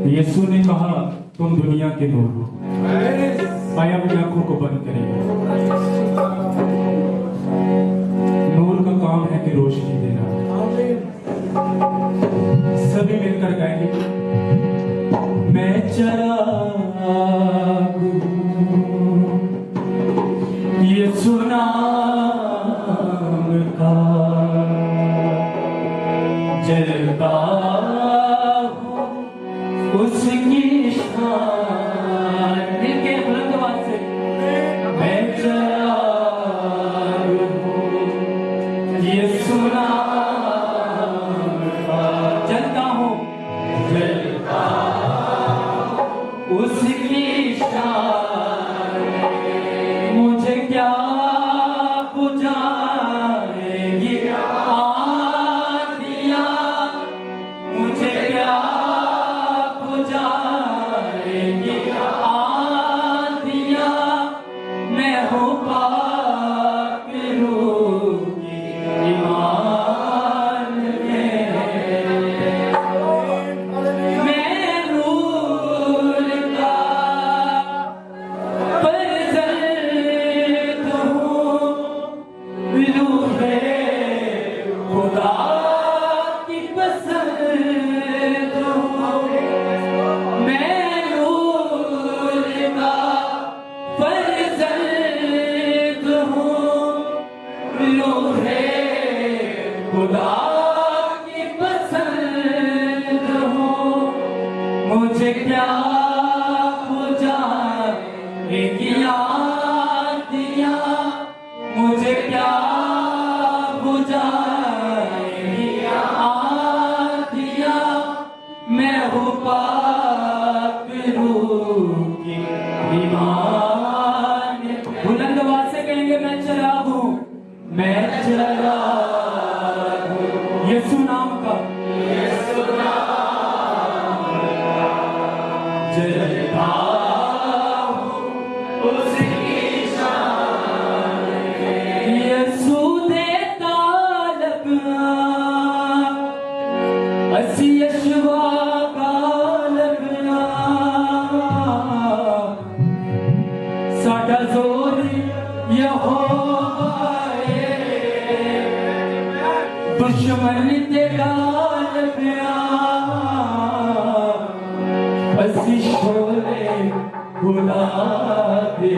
यीशु ने कहा तुम दुनिया के नूर हो। आइए अपनी आंखों को बंद करेंगे। नूर का काम है कि रोशनी देना। सभी मिलकर गाएंगे। मैं चिराग हूं यीशु नाम का, जलता हूं उसकी शान। मिलके बुलंद आवाज से मैं चिराग हूं यीशु नाम का, जलता हूं उसकी शान। मुझे क्या बुझाएगी आंधियां, मुझे क्या बुझाएगी आंधियां। मैं हूँ पाक रूह की ईमान में, मैं नूर का परज़द हूँ, लूहे खुदा की पसंद हूँ। मैं नूर का परज़द हूँ, लूहे खुदा की पसंद हूँ। मुझे क्या बुझाएगी आंधियां, मुझे क्या बुझाएगी आंधियां। मैं हूँ पाक रूह की ईमान। बुलंद आवाज से कहेंगे मैं चिराग हूँ, मैं चिराग हूँ यीशु नाम का, जलता हूं उसकी शान। यीशु दे तालब असी यशवा गालबना, साडा जोर यहोवा है, दुश्मन ते गालबना। असी शोले खुदा दे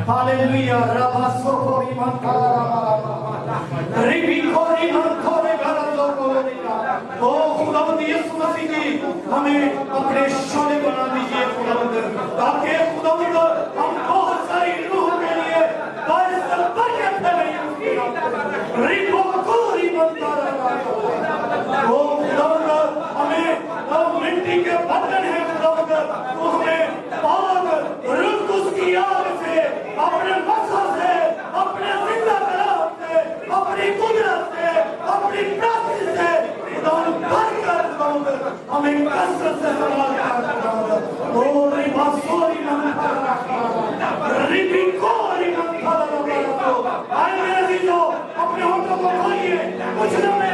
Hallelujah. Rabasokori Mankara. Ribikori Mankore Garazokori. Oh खुदावंद यीशु मसीह जी हमें अपने शोले बना दीजिए खुदावंद ताकि खुदावंद हम बहुत सारी रूह के लिए बारिश बरकत फैलाएं रिबोकोरी मंतारा ओ खुदावंद हमें मिट्टी के बर्तन है खुदावंद उसमें पाक रूह की आग से अपने मकसद से अपने जिंदा कलाम से अपनी कुदरत से अपनी प्रार्थना से खुदावंद बरकत खुदावंद हमें कसरत से सवाल खुदावंद ओ रिबासोरी मंतारा रिबिकोरी मंतारा आए मेरे अजीजों अपने होठों को खोलिए कुछ न